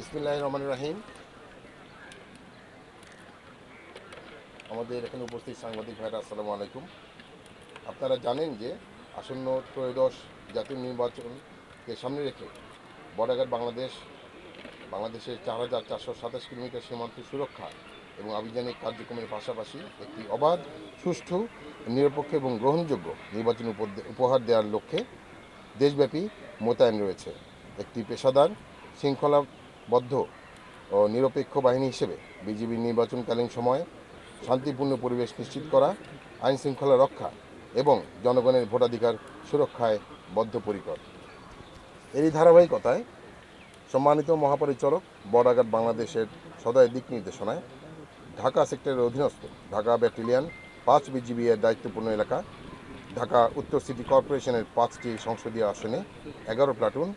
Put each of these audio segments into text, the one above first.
বিসমিল্লাহির রহমানির রহিম। আমাদের এখানে উপস্থিত সাংবাদিক ভাইরা আসসালামু আলাইকুম। আপনারা জানেন যে আসন্ন ত্রয়োদশ জাতীয় নির্বাচনকে সামনে রেখে বর্ডার বাংলাদেশের ৪,৪২৭ কিলোমিটার সীমান্ত সুরক্ষা এবং আভিযানিক কার্যক্রমের পাশাপাশি একটি অবাধ, সুষ্ঠু, নিরপেক্ষ এবং গ্রহণযোগ্য নির্বাচন উপহার দেওয়ার লক্ষ্যে দেশব্যাপী মোতায়েন রয়েছে। একটি পেশাদার, শৃঙ্খলাবদ্ধ ও নিরপেক্ষ বাহিনী হিসেবে বিজিবি নির্বাচনকালীন সময়ে শান্তিপূর্ণ পরিবেশ নিশ্চিত করা, আইন শৃঙ্খলা রক্ষা এবং জনগণের ভোটাধিকার সুরক্ষায় বদ্ধপরিকর। এরই ধারাবাহিকতায় সম্মানিত মহাপরিচালক বর্ডার বাংলাদেশের সদয় দিক নির্দেশনায় ঢাকা সেক্টরের অধীনস্থ ঢাকা ব্যাটালিয়ন ৫ বিজিবি এর দায়িত্বপূর্ণ এলাকা, ঢাকা উত্তর সিটি কর্পোরেশনের ৫টি সংসদীয় আসনে ১১ প্লাটুন,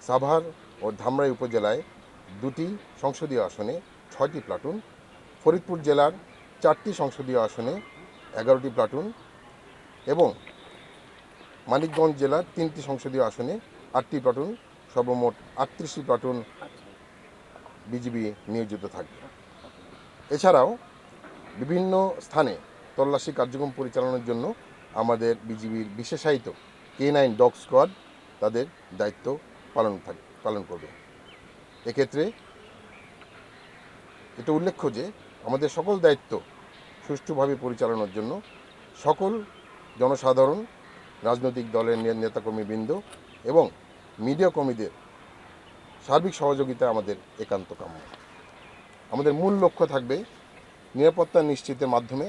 সাভার ও ধামরাই উপজেলায় ২টি সংসদীয় আসনে ৬টি প্লাটুন, ফরিদপুর জেলার ৪টি সংসদীয় আসনে ১১টি প্লাটুন এবং মানিকগঞ্জ জেলার ৩টি সংসদীয় আসনে ৮টি প্লাটুন, সর্বমোট ৩৮টি প্লাটুন বিজিবি নিয়োজিত থাকবে। এছাড়াও বিভিন্ন স্থানে তল্লাশি কার্যক্রম পরিচালনার জন্য আমাদের বিজিবির বিশেষায়িত K9 ডগ স্কোয়াড তাদের দায়িত্ব পালন করবে। এক্ষেত্রে এটা উল্লেখ্য যে আমাদের সকল দায়িত্ব সুষ্ঠুভাবে পরিচালনার জন্য সকল জনসাধারণ, রাজনৈতিক দলের নেতাকর্মীবৃন্দ এবং মিডিয়া কর্মীদের সার্বিক সহযোগিতা আমাদের একান্ত কাম্য। আমাদের মূল লক্ষ্য থাকবে নিরাপত্তা নিশ্চিতের মাধ্যমে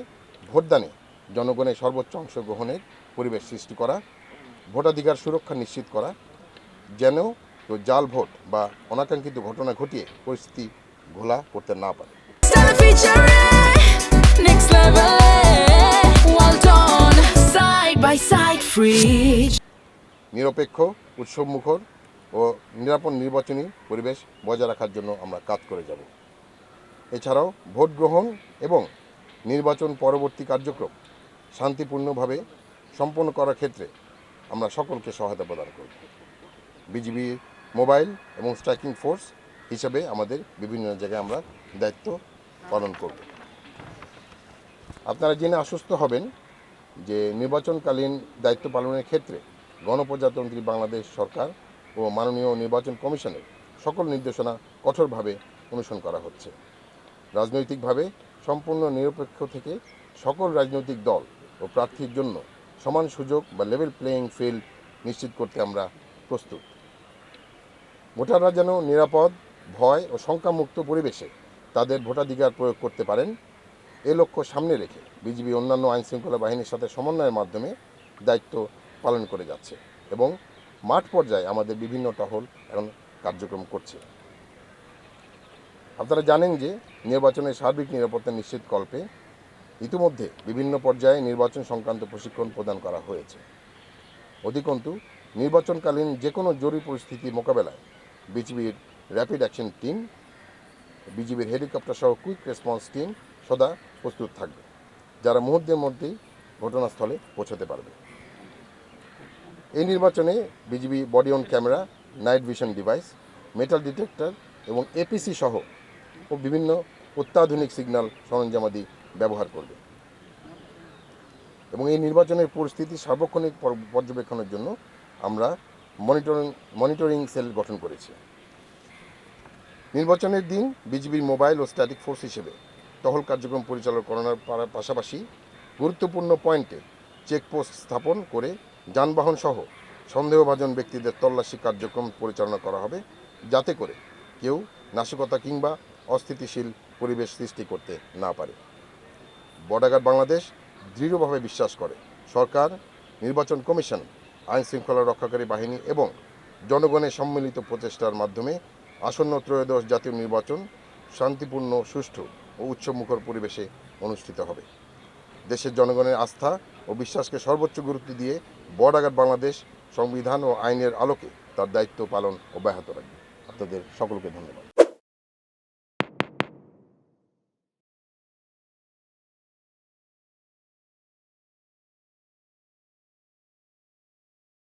ভোটদানে জনগণের সর্বোচ্চ অংশগ্রহণের পরিবেশ সৃষ্টি করা, ভোটাধিকার সুরক্ষা নিশ্চিত করা, যেন কেউ জাল ভোট বা অনাকাঙ্ক্ষিত ঘটনা ঘটিয়ে পরিস্থিতি ঘোলা করতে না পারে। নিরপেক্ষ, উৎসবমুখর ও নিরাপদ নির্বাচনী পরিবেশ বজায় রাখার জন্য আমরা কাজ করে যাব। এছাড়াও ভোট গ্রহণ এবং নির্বাচন পরবর্তী কার্যক্রম শান্তিপূর্ণভাবে সম্পন্ন করার ক্ষেত্রে আমরা সকলকে সহায়তা প্রদান করব। বিজিবি মোবাইল এবং স্ট্রাইকিং ফোর্স হিসেবে আমাদের বিভিন্ন জায়গায় আমরা দায়িত্ব পালন করব। আপনারা জেনে আশ্বস্ত হবেন যে নির্বাচনকালীন দায়িত্ব পালনের ক্ষেত্রে গণপ্রজাতন্ত্রী বাংলাদেশ সরকার ও মাননীয় নির্বাচন কমিশনের সকল নির্দেশনা কঠোরভাবে অনুসরণ করা হচ্ছে। রাজনৈতিকভাবে সম্পূর্ণ নিরপেক্ষ থেকে সকল রাজনৈতিক দল ও প্রার্থীর জন্য সমান সুযোগ বা লেভেল প্লেয়িং ফিল্ড নিশ্চিত করতে আমরা প্রস্তুত। ভোটাররা যেন নিরাপদ, ভয় ও শঙ্কামুক্ত পরিবেশে তাদের ভোটাধিকার প্রয়োগ করতে পারেন, এ লক্ষ্য সামনে রেখে বিজিবি অন্যান্য আইনশৃঙ্খলা বাহিনীর সাথে সমন্বয়ের মাধ্যমে দায়িত্ব পালন করে যাচ্ছে এবং মাঠ পর্যায়ে আমাদের বিভিন্ন টহল এখন কার্যক্রম করছে। আপনারা জানেন যে নির্বাচনের সার্বিক নিরাপত্তা নিশ্চিতকল্পে ইতিমধ্যে বিভিন্ন পর্যায়ে নির্বাচন সংক্রান্ত প্রশিক্ষণ প্রদান করা হয়েছে। অধিকন্তু নির্বাচনকালীন যে কোনো জরুরি পরিস্থিতি মোকাবেলায় বিজিবির র্যাপিড অ্যাকশন টিম, বিজিবির হেলিকপ্টার সহ কুইক রেসপন্স টিম সদা প্রস্তুত থাকবে, যারা মুহূর্তের মধ্যেই ঘটনাস্থলে পৌঁছাতে পারবে। এই নির্বাচনে BGB body on camera, night vision device, metal detector এবং এপিসি সহ ও বিভিন্ন অত্যাধুনিক সিগন্যাল সরঞ্জামাদি ব্যবহার করবে এবং এই নির্বাচনের পরিস্থিতি সার্বক্ষণিক পর্যবেক্ষণের জন্য আমরা মনিটরিং সেল গঠন করেছি। নির্বাচনের দিন বিজিবির মোবাইল ও স্ট্যাটিক ফোর্স হিসেবে টহল কার্যক্রম পরিচালনা করার পাশাপাশি গুরুত্বপূর্ণ পয়েন্টে চেকপোস্ট স্থাপন করে যানবাহন সহ সন্দেহভাজন ব্যক্তিদের তল্লাশি কার্যক্রম পরিচালনা করা হবে, যাতে করে কেউ নাশকতা কিংবা অস্থিতিশীল পরিবেশ সৃষ্টি করতে না পারে। বর্ডার বাংলাদেশ দৃঢ়ভাবে বিশ্বাস করে সরকার, নির্বাচন কমিশন, আইন শৃঙ্খলা রক্ষাকারী বাহিনী এবং জনগণের সম্মিলিত প্রচেষ্টার মাধ্যমে আসন্ন ত্রয়োদশ জাতীয় নির্বাচন শান্তিপূর্ণ, সুষ্ঠু ও উৎসবমুখর পরিবেশে অনুষ্ঠিত হবে। দেশের জনগণের আস্থা ও বিশ্বাসকে সর্বোচ্চ গুরুত্ব দিয়ে বর্ডার বাংলাদেশ সংবিধান ও আইনের আলোকে তার দায়িত্ব পালন অব্যাহত রাখবে। আপনাদের সকলকে ধন্যবাদ।